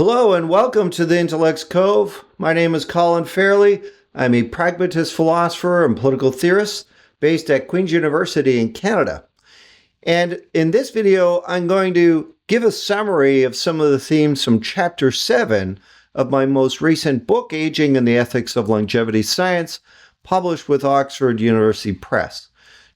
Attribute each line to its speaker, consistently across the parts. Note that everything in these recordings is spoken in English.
Speaker 1: Hello and welcome to the Intellect's Cove. My name is Colin Fairley. I'm a pragmatist philosopher and political theorist based at Queen's University in Canada. And in this video, I'm going to give a summary of some of the themes from Chapter 7 of my most recent book, Aging and the Ethics of Longevity Science, published with Oxford University Press.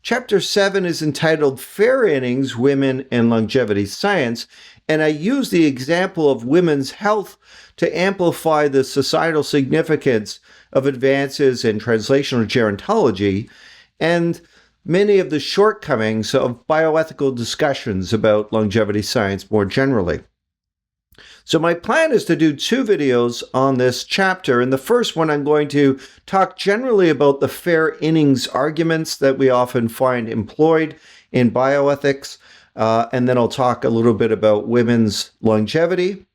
Speaker 1: Chapter 7 is entitled Fair Innings, Women and Longevity Science, and I use the example of women's health to amplify the societal significance of advances in translational gerontology and many of the shortcomings of bioethical discussions about longevity science more generally. So my plan is to do two videos on this chapter. In the first one, I'm going to talk generally about the fair innings arguments that we often find employed in bioethics. And then I'll talk a little bit about women's longevity.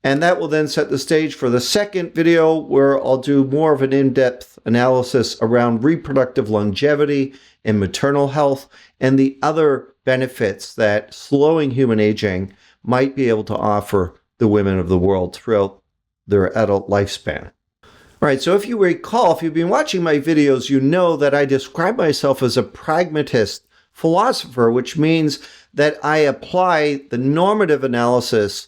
Speaker 1: And that will then set the stage for the second video, where I'll do more of an in-depth analysis around reproductive longevity and maternal health and the other benefits that slowing human aging might be able to offer the women of the world throughout their adult lifespan. All right, so if you recall, if you've been watching my videos, you know that I describe myself as a pragmatist philosopher, which means that I apply the normative analysis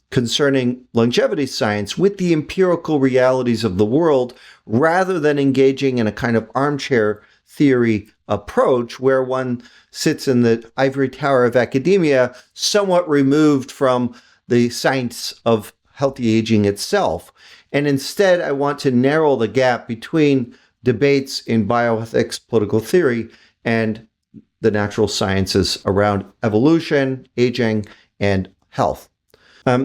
Speaker 1: concerning longevity science with the empirical realities of the world, rather than engaging in a kind of armchair theory approach where one sits in the ivory tower of academia, somewhat removed from the science of healthy aging itself. And instead, I want to narrow the gap between debates in bioethics, political theory, and the natural sciences around evolution, aging, and health.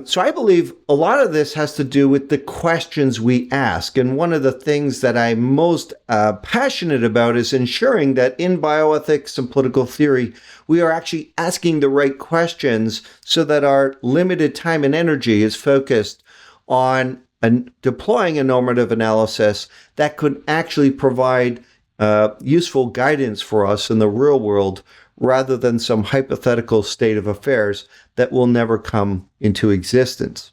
Speaker 1: So I believe a lot of this has to do with the questions we ask. And one of the things that I'm most passionate about is ensuring that in bioethics and political theory, we are actually asking the right questions so that our limited time and energy is focused on deploying a normative analysis that could actually provide useful guidance for us in the real world, rather than some hypothetical state of affairs that will never come into existence.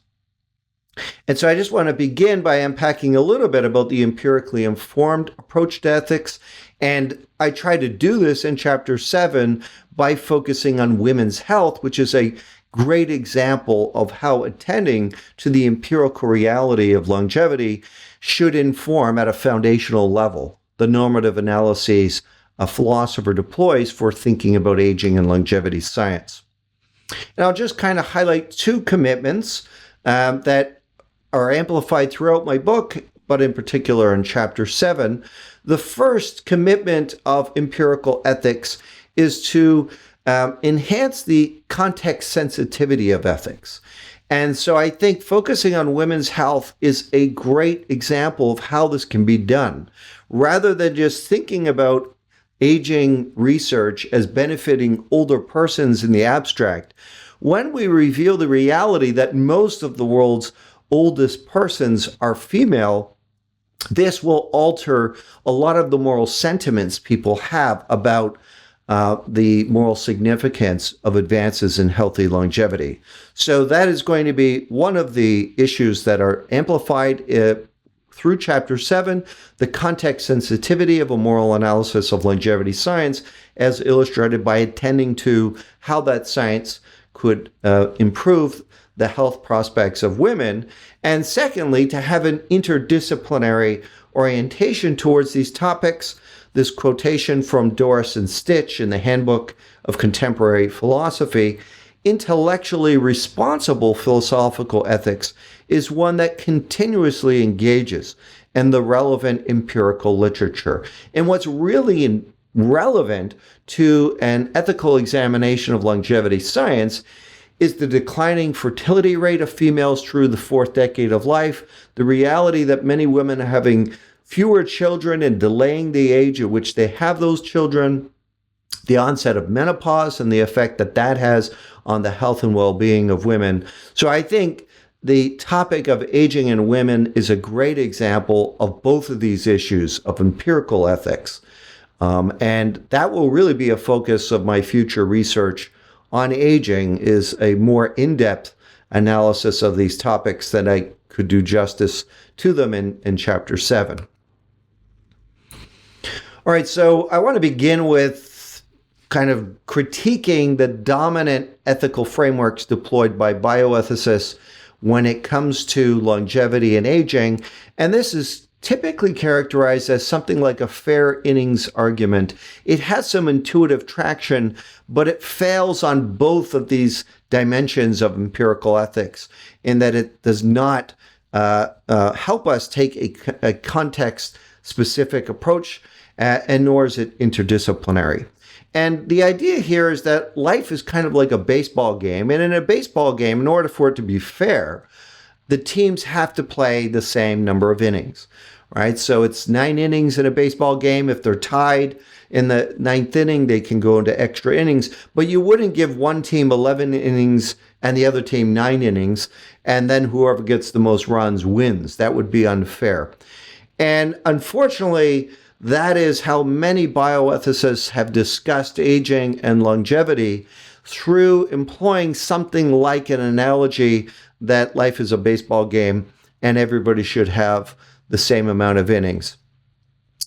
Speaker 1: And so I just want to begin by unpacking a little bit about the empirically informed approach to ethics. And I try to do this in Chapter 7 by focusing on women's health, which is a great example of how attending to the empirical reality of longevity should inform at a foundational level the normative analyses a philosopher deploys for thinking about aging and longevity science. And I'll just kind of highlight two commitments that are amplified throughout my book, but in particular in Chapter 7. The first commitment of empirical ethics is to enhance the context sensitivity of ethics. And so I think focusing on women's health is a great example of how this can be done, rather than just thinking about aging research as benefiting older persons in the abstract. When we reveal the reality that most of the world's oldest persons are female, this will alter a lot of the moral sentiments people have about the moral significance of advances in healthy longevity. So that is going to be one of the issues that are amplified through Chapter 7, the context sensitivity of a moral analysis of longevity science, as illustrated by attending to how that science could improve the health prospects of women. And secondly, to have an interdisciplinary orientation towards these topics. This quotation from Doris and Stitch in the Handbook of Contemporary Philosophy: intellectually responsible philosophical ethics is one that continuously engages in the relevant empirical literature. And what's really relevant to an ethical examination of longevity science is the declining fertility rate of females through the fourth decade of life, the reality that many women are having fewer children and delaying the age at which they have those children, the onset of menopause and the effect that that has on the health and well-being of women. So I think the topic of aging in women is a great example of both of these issues of empirical ethics. And that will really be a focus of my future research on aging, is a more in-depth analysis of these topics than I could do justice to them in Chapter 7. All right, so I want to begin with kind of critiquing the dominant ethical frameworks deployed by bioethicists when it comes to longevity and aging. And this is typically characterized as something like a fair innings argument. It has some intuitive traction, but it fails on both of these dimensions of empirical ethics in that it does not help us take a context-specific approach, and nor is it interdisciplinary. And the idea here is that life is kind of like a baseball game. And in a baseball game, in order for it to be fair, the teams have to play the same number of innings, right? So it's 9 innings in a baseball game. If they're tied in the 9th inning, they can go into extra innings. But you wouldn't give one team 11 innings and the other team 9 innings, and then whoever gets the most runs wins. That would be unfair. And unfortunately, that is how many bioethicists have discussed aging and longevity, through employing something like an analogy that life is a baseball game and everybody should have the same amount of innings.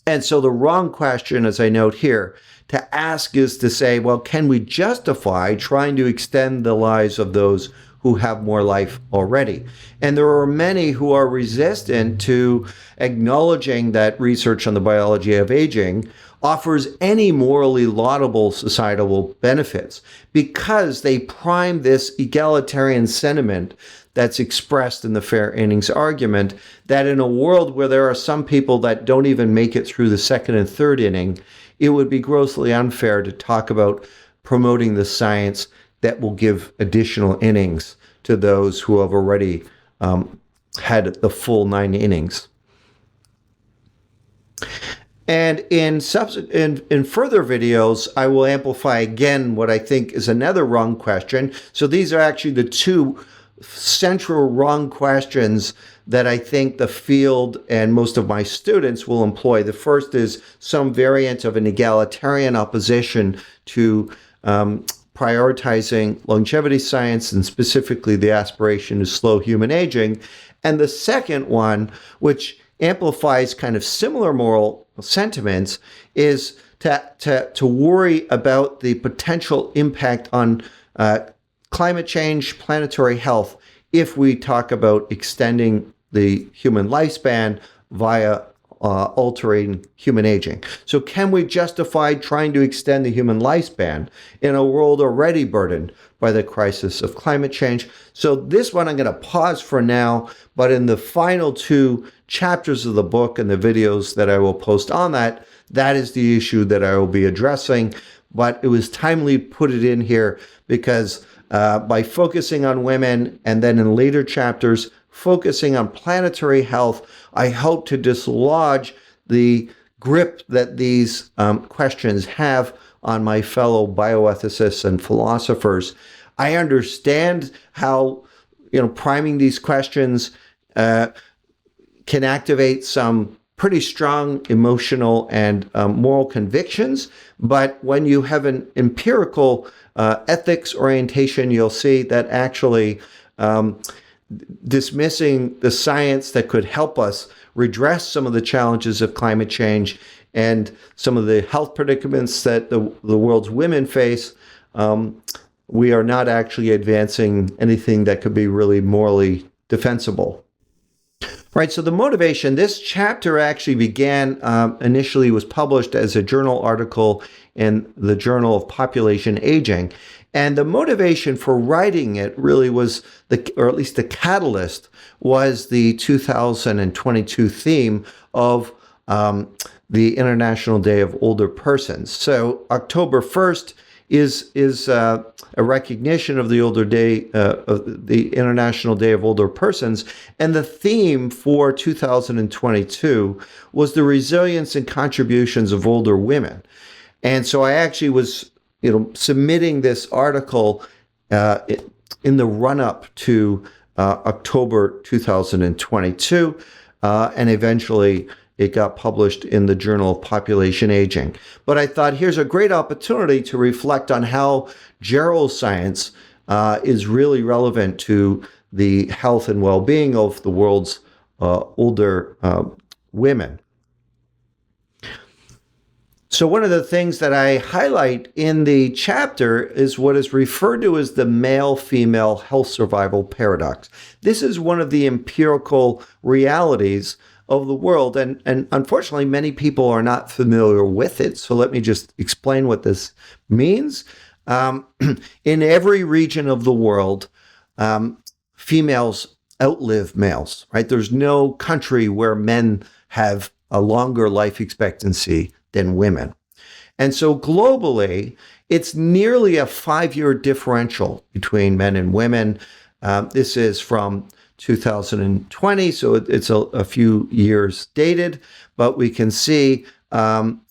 Speaker 1: And so the wrong question, as I note here, to ask is to say, well, can we justify trying to extend the lives of those who have more life already? And there are many who are resistant to acknowledging that research on the biology of aging offers any morally laudable societal benefits, because they prime this egalitarian sentiment that's expressed in the fair innings argument, that in a world where there are some people that don't even make it through the 2nd and 3rd inning, it would be grossly unfair to talk about promoting the science that will give additional innings to those who have already had the full 9 innings. And in further videos, I will amplify again what I think is another wrong question. So these are actually the two central wrong questions that I think the field and most of my students will employ. The first is some variant of an egalitarian opposition to prioritizing longevity science, and specifically the aspiration to slow human aging. And the second one, which amplifies kind of similar moral sentiments, is to worry about the potential impact on climate change, planetary health, if we talk about extending the human lifespan via altering human aging. So can we justify trying to extend the human lifespan in a world already burdened by the crisis of climate change? So this one I'm going to pause for now, but in the final 2 chapters of the book and the videos that I will post on that, that is the issue that I will be addressing. But it was timely to put it in here because by focusing on women, and then in later chapters focusing on planetary health, I hope to dislodge the grip that these questions have on my fellow bioethicists and philosophers. I understand how, priming these questions can activate some pretty strong emotional and moral convictions, but when you have an empirical ethics orientation, you'll see that actually dismissing the science that could help us redress some of the challenges of climate change and some of the health predicaments that the world's women face, we are not actually advancing anything that could be really morally defensible. Right, so the motivation, this chapter actually began, initially was published as a journal article in the Journal of Population Aging. And the motivation for writing it really was, or at least the catalyst, was the 2022 theme of the International Day of Older Persons. So October 1st is a recognition of the of the International Day of Older Persons, and the theme for 2022 was the resilience and contributions of older women. And so I actually was, submitting this article in the run-up to October 2022, and eventually it got published in the Journal of Population Aging. But I thought, here's a great opportunity to reflect on how geroscience is really relevant to the health and well-being of the world's older women. So one of the things that I highlight in the chapter is what is referred to as the male-female health survival paradox. This is one of the empirical realities of the world, and unfortunately many people are not familiar with it. So let me just explain what this means. In every region of the world, females outlive males, right? There's no country where men have a longer life expectancy than women. And so globally, it's nearly a 5-year differential between men and women. This is from 2020, so it's a few years dated, but we can see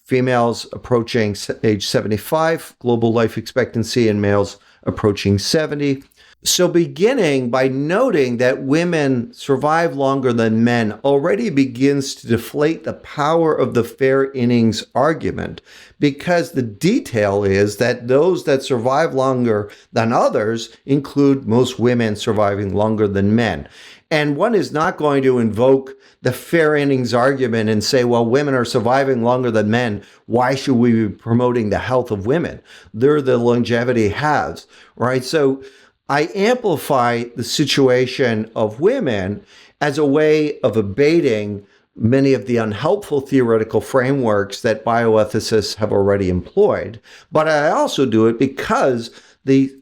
Speaker 1: females approaching age 75, global life expectancy, and males approaching 70. So beginning by noting that women survive longer than men already begins to deflate the power of the fair innings argument, because the detail is that those that survive longer than others include most women surviving longer than men. And one is not going to invoke the fair innings argument and say, well, women are surviving longer than men. Why should we be promoting the health of women? They're the longevity halves, right? So I amplify the situation of women as a way of abating many of the unhelpful theoretical frameworks that bioethicists have already employed. But I also do it because the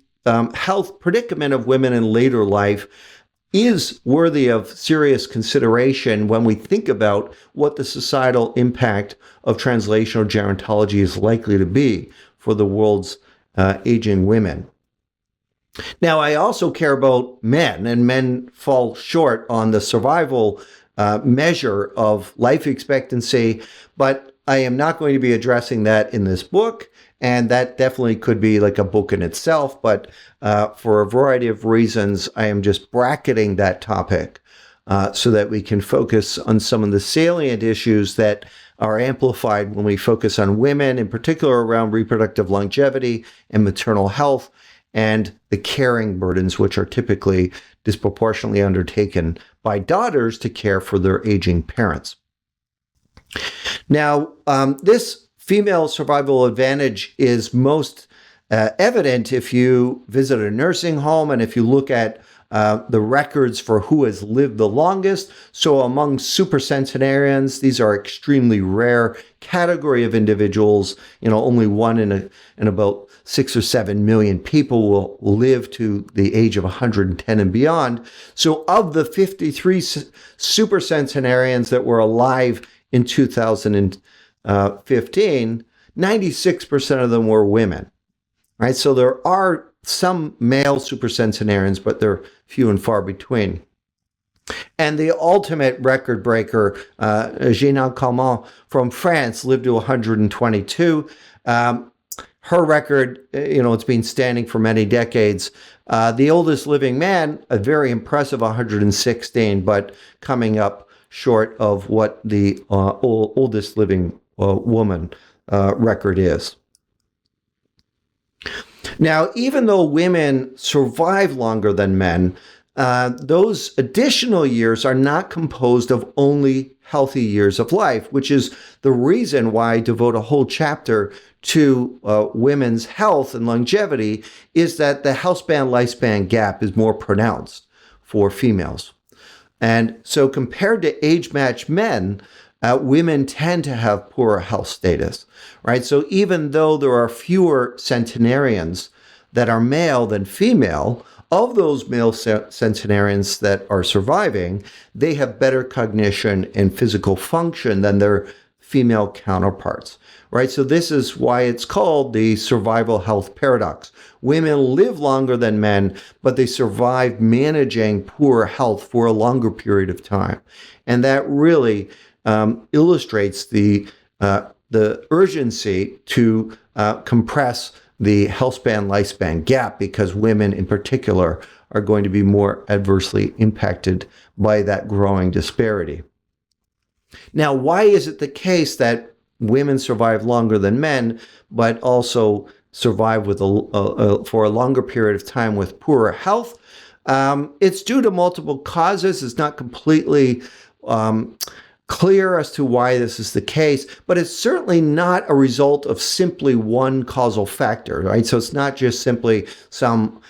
Speaker 1: health predicament of women in later life is worthy of serious consideration when we think about what the societal impact of translational gerontology is likely to be for the world's aging women. Now, I also care about men, and men fall short on the survival measure of life expectancy, but I am not going to be addressing that in this book, and that definitely could be like a book in itself, but for a variety of reasons, I am just bracketing that topic so that we can focus on some of the salient issues that are amplified when we focus on women, in particular around reproductive longevity and maternal health, and the caring burdens, which are typically disproportionately undertaken by daughters to care for their aging parents. Now, this female survival advantage is most evident if you visit a nursing home and if you look at the records for who has lived the longest. So among supercentenarians, these are extremely rare category of individuals. Only one in about 6 or 7 million people will live to the age of 110 and beyond. So of the 53 supercentenarians that were alive in 2015, 96% of them were women, right? So there are some male supercentenarians, but they're few and far between. And the ultimate record breaker, Daniel Callaghan from France, lived to 122. Her record, it's been standing for many decades. The oldest living man, a very impressive 116, but coming up short of what the oldest living woman record is. Now, even though women survive longer than men, those additional years are not composed of only healthy years of life, which is the reason why I devote a whole chapter to women's health and longevity, is that the health span lifespan gap is more pronounced for females. And so compared to age-matched men, women tend to have poorer health status, right? So even though there are fewer centenarians that are male than female, of those male centenarians that are surviving, they have better cognition and physical function than their female counterparts, right? So this is why it's called the survival health paradox. Women live longer than men, but they survive managing poor health for a longer period of time. And that really illustrates the urgency to compress the health span lifespan gap, because women in particular are going to be more adversely impacted by that growing disparity. Now, why is it the case that women survive longer than men, but also survive with for a longer period of time with poorer health? It's due to multiple causes. It's not completely clear as to why this is the case, but it's certainly not a result of simply one causal factor, right? So it's not just simply some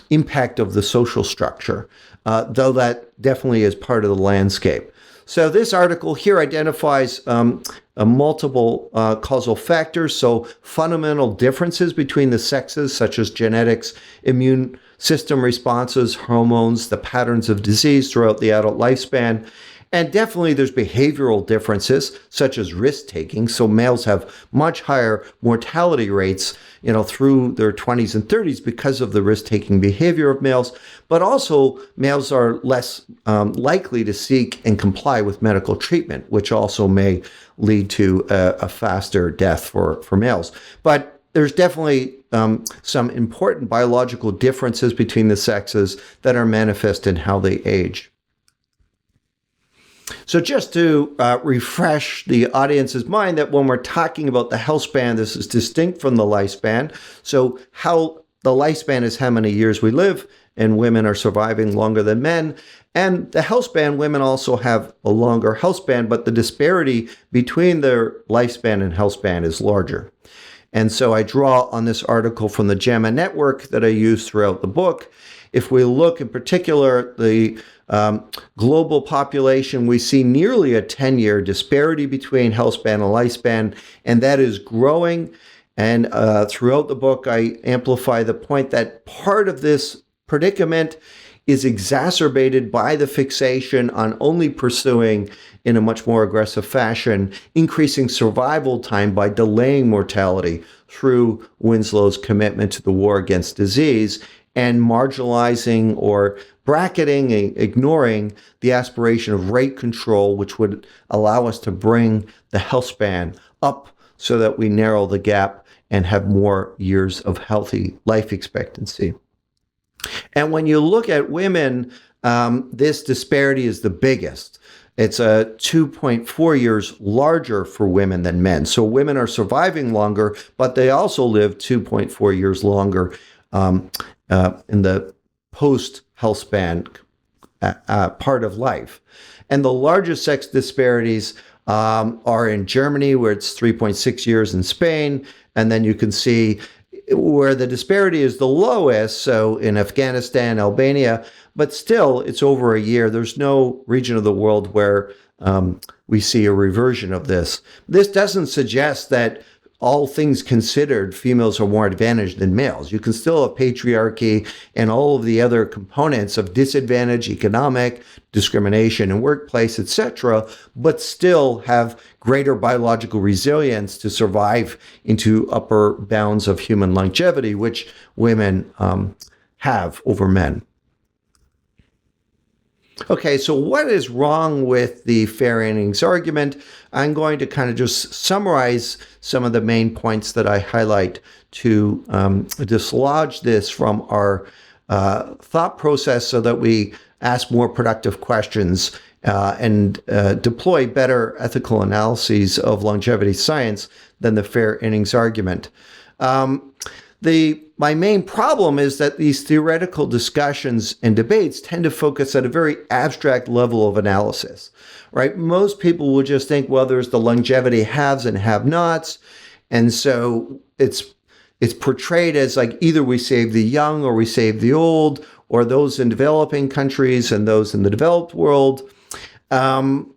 Speaker 1: impact of the social structure, though that definitely is part of the landscape. So this article here identifies multiple causal factors, so fundamental differences between the sexes, such as genetics, immune system responses, hormones, the patterns of disease throughout the adult lifespan. And definitely there's behavioral differences, such as risk-taking. So males have much higher mortality rates, through their 20s and 30s because of the risk-taking behavior of males. But also males are less likely to seek and comply with medical treatment, which also may lead to a faster death for males. But there's definitely some important biological differences between the sexes that are manifest in how they age. So just to refresh the audience's mind that when we're talking about the health span, this is distinct from the lifespan. So how the lifespan is how many years we live, and women are surviving longer than men. And the health span, women also have a longer health span, but the disparity between their lifespan and health span is larger. And so I draw on this article from the JAMA network that I use throughout the book. If we look in particular at the global population, we see nearly a 10-year disparity between health span and lifespan, and that is growing. And throughout the book, I amplify the point that part of this predicament is exacerbated by the fixation on only pursuing, in a much more aggressive fashion, increasing survival time by delaying mortality through Winslow's commitment to the war against disease, and marginalizing or bracketing, ignoring the aspiration of rate control, which would allow us to bring the health span up so that we narrow the gap and have more years of healthy life expectancy. And when you look at women, this disparity is the biggest. It's 2.4 years larger for women than men. So women are surviving longer, but they also live 2.4 years longer in the post-health span part of life. And the largest sex disparities are in Germany, where it's 3.6 years, in Spain. And then you can see where the disparity is the lowest, so in Afghanistan, Albania, but still it's over a year. There's no region of the world where we see a reversion of this. This doesn't suggest that all things considered, females are more advantaged than males. You can still have patriarchy and all of the other components of disadvantage, economic, discrimination in workplace, etc., but still have greater biological resilience to survive into upper bounds of human longevity, which women have over men. Okay, so what is wrong with the fair innings argument? I'm going to kind of just summarize some of the main points that I highlight to dislodge this from our thought process so that we ask more productive questions and deploy better ethical analyses of longevity science than the fair innings argument. My main problem is that these theoretical discussions and debates tend to focus at a very abstract level of analysis, right? Most people will just think, well, there's the longevity haves and have-nots, and so it's portrayed as like either we save the young or we save the old, or those in developing countries and those in the developed world. And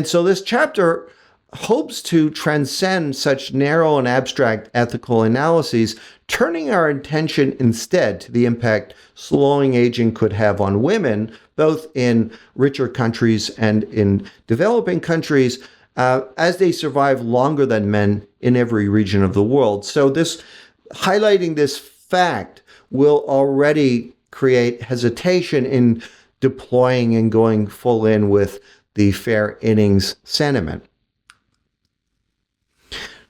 Speaker 1: so this chapter hopes to transcend such narrow and abstract ethical analyses, turning our attention instead to the impact slowing aging could have on women, both in richer countries and in developing countries, as they survive longer than men in every region of the world. So highlighting this fact will already create hesitation in deploying and going full in with the fair innings sentiment.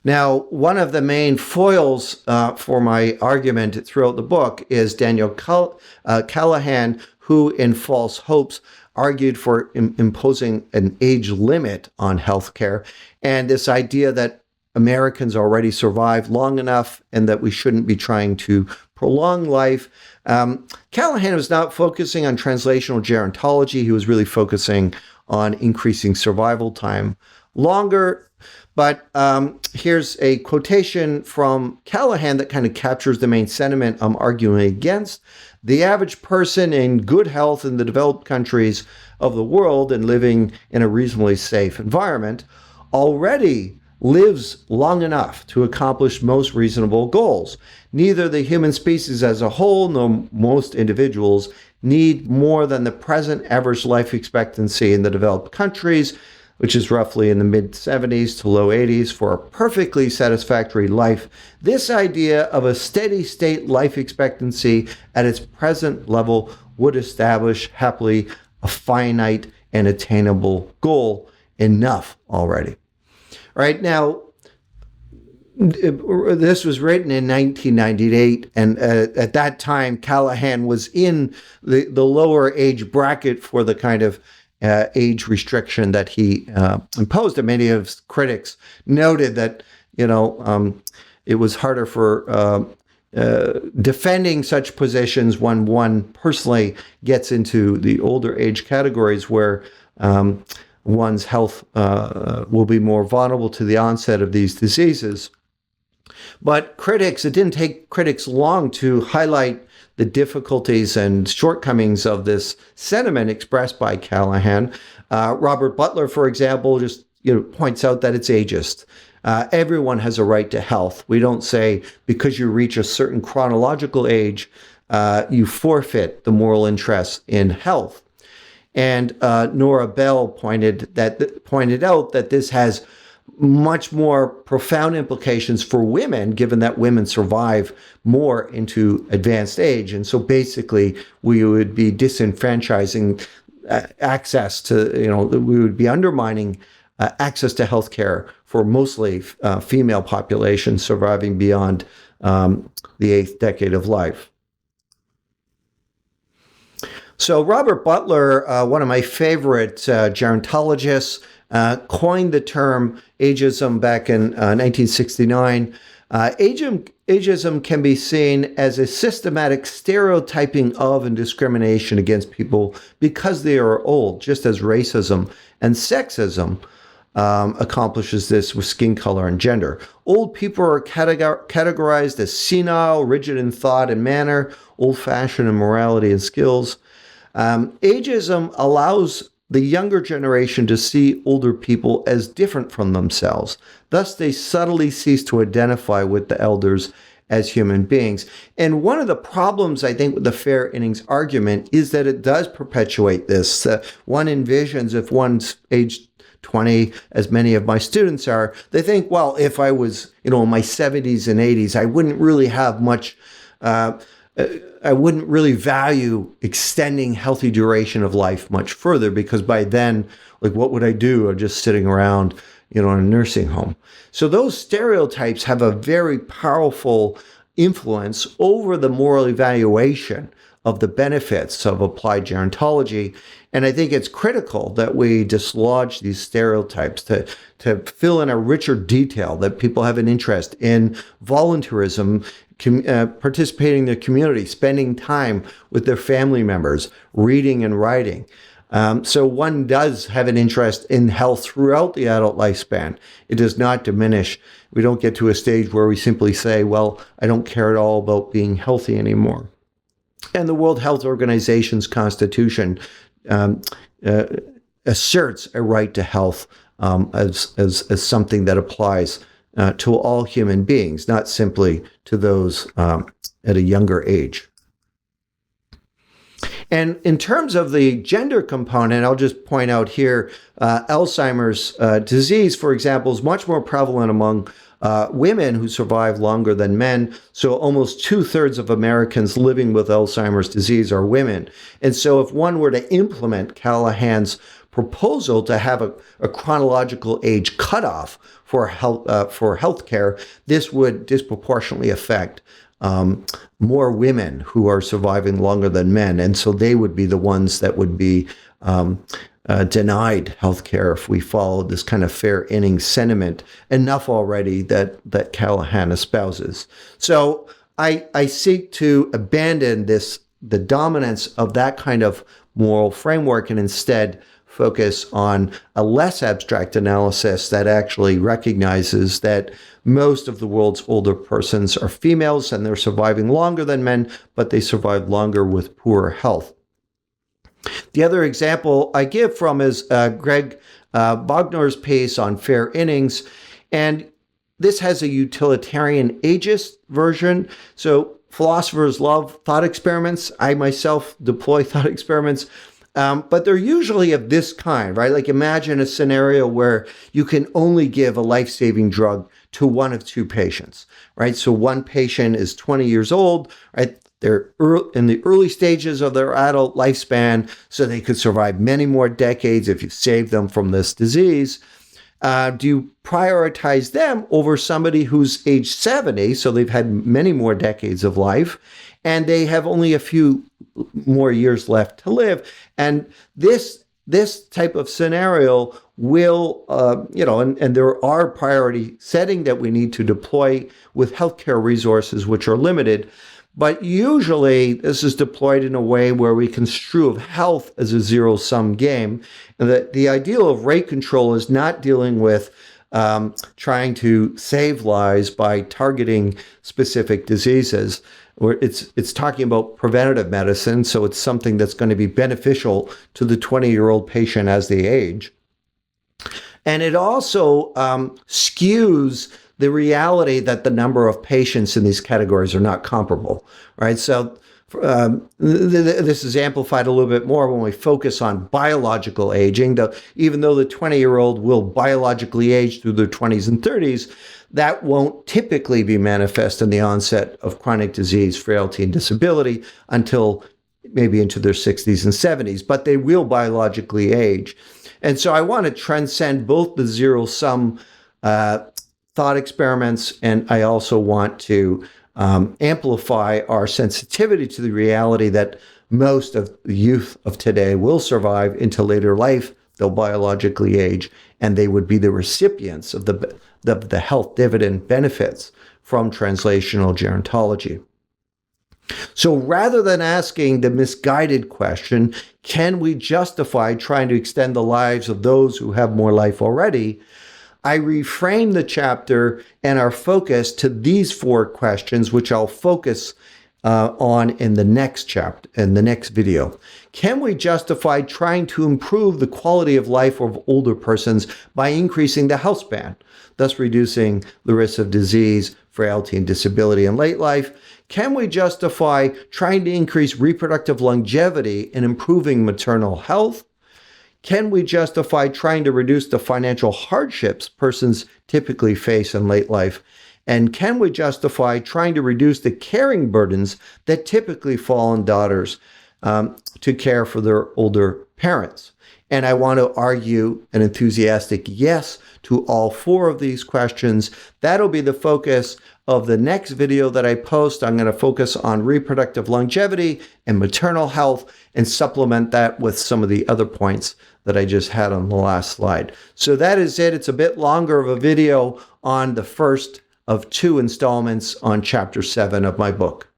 Speaker 1: Now, one of the main foils for my argument throughout the book is Daniel Callaghan, who in False Hopes argued for imposing an age limit on healthcare, and this idea that Americans already survive long enough and that we shouldn't be trying to prolong life. Callaghan was not focusing on translational gerontology. He was really focusing on increasing survival time longer. But here's a quotation from Callaghan that kind of captures the main sentiment I'm arguing against. The average person in good health in the developed countries of the world and living in a reasonably safe environment already lives long enough to accomplish most reasonable goals. Neither the human species as a whole nor most individuals need more than the present average life expectancy in the developed countries, which is roughly in the mid-70s to low 80s, for a perfectly satisfactory life. This idea of a steady state life expectancy at its present level would establish happily a finite and attainable goal. Enough already. Right now, this was written in 1998, and at that time, Callaghan was in the lower age bracket for the kind of age restriction that he imposed. And many of his critics noted that, it was harder for defending such positions when one personally gets into the older age categories where one's health will be more vulnerable to the onset of these diseases. But it didn't take critics long to highlight the difficulties and shortcomings of this sentiment expressed by Callaghan. Robert Butler, for example, just points out that it's ageist. Everyone has a right to health. We don't say because you reach a certain chronological age, you forfeit the moral interest in health. And Nora Bell pointed out that this has much more profound implications for women, given that women survive more into advanced age. And so basically, we would be disenfranchising access to, we would be undermining access to healthcare for mostly female populations surviving beyond the eighth decade of life. So Robert Butler, one of my favorite gerontologists, coined the term ageism back in 1969. Ageism can be seen as a systematic stereotyping of and discrimination against people because they are old, just as racism and sexism accomplishes this with skin color and gender. Old people are categorized as senile, rigid in thought and manner, old-fashioned in morality and skills. Ageism allows the younger generation to see older people as different from themselves. Thus, they subtly cease to identify with the elders as human beings. And one of the problems, I think, with the fair innings argument is that it does perpetuate this. One envisions if one's aged 20, as many of my students are, they think, well, if I was, in my 70s and 80s, I wouldn't really have much I wouldn't really value extending healthy duration of life much further, because by then, what would I do? I'm just sitting around, in a nursing home. So those stereotypes have a very powerful influence over the moral evaluation of the benefits of applied gerontology. And I think it's critical that we dislodge these stereotypes to fill in a richer detail, that people have an interest in volunteerism, participating in the community, spending time with their family members, reading and writing. So one does have an interest in health throughout the adult lifespan. It does not diminish. We don't get to a stage where we simply say, well, I don't care at all about being healthy anymore. And the World Health Organization's constitution asserts a right to health as something that applies to all human beings, not simply to those at a younger age. And in terms of the gender component, I'll just point out here, Alzheimer's disease, for example, is much more prevalent among women who survive longer than men. So almost 2/3 of Americans living with Alzheimer's disease are women. And so if one were to implement Callaghan's proposal to have a chronological age cutoff for healthcare, this would disproportionately affect more women who are surviving longer than men. And so they would be the ones that would be denied healthcare if we followed this kind of fair innings sentiment enough already that Callaghan espouses. So I seek to abandon the dominance of that kind of moral framework and instead focus on a less abstract analysis that actually recognizes that most of the world's older persons are females and they're surviving longer than men, but they survive longer with poorer health. The other example I give from is Greg Bogner's piece on fair innings. And this has a utilitarian ageist version. So philosophers love thought experiments. I myself deploy thought experiments. But they're usually of this kind, right? Like imagine a scenario where you can only give a life-saving drug to one of two patients, right? So one patient is 20 years old, right? They're in the early stages of their adult lifespan, so they could survive many more decades if you save them from this disease. Do you prioritize them over somebody who's age 70, so they've had many more decades of life, and they have only a few more years left to live? And this type of scenario will, and there are priority setting that we need to deploy with healthcare resources, which are limited. But usually this is deployed in a way where we construe of health as a zero-sum game. And the ideal of rate control is not dealing with trying to save lives by targeting specific diseases. Where it's talking about preventative medicine, so it's something that's going to be beneficial to the 20-year-old patient as they age. And it also skews the reality that the number of patients in these categories are not comparable, right? So this is amplified a little bit more when we focus on biological aging. Even though the 20-year-old will biologically age through their 20s and 30s, that won't typically be manifest in the onset of chronic disease, frailty, and disability until maybe into their 60s and 70s, but they will biologically age. And so I want to transcend both the zero-sum thought experiments, and I also want to amplify our sensitivity to the reality that most of the youth of today will survive into later life. They'll biologically age, and they would be the recipients of the health dividend benefits from translational gerontology. So rather than asking the misguided question, can we justify trying to extend the lives of those who have more life already, I reframe the chapter and our focus to these four questions, which I'll focus on in the next chapter, in the next video. Can we justify trying to improve the quality of life of older persons by increasing the health span, thus reducing the risk of disease, frailty, and disability in late life? Can we justify trying to increase reproductive longevity and improving maternal health? Can we justify trying to reduce the financial hardships persons typically face in late life? And can we justify trying to reduce the caring burdens that typically fall on daughters to care for their older parents? And I want to argue an enthusiastic yes to all four of these questions. That'll be the focus of the next video that I post. I'm going to focus on reproductive longevity and maternal health and supplement that with some of the other points that I just had on the last slide. So that is it. It's a bit longer of a video on the first of two installments on chapter 7 of my book.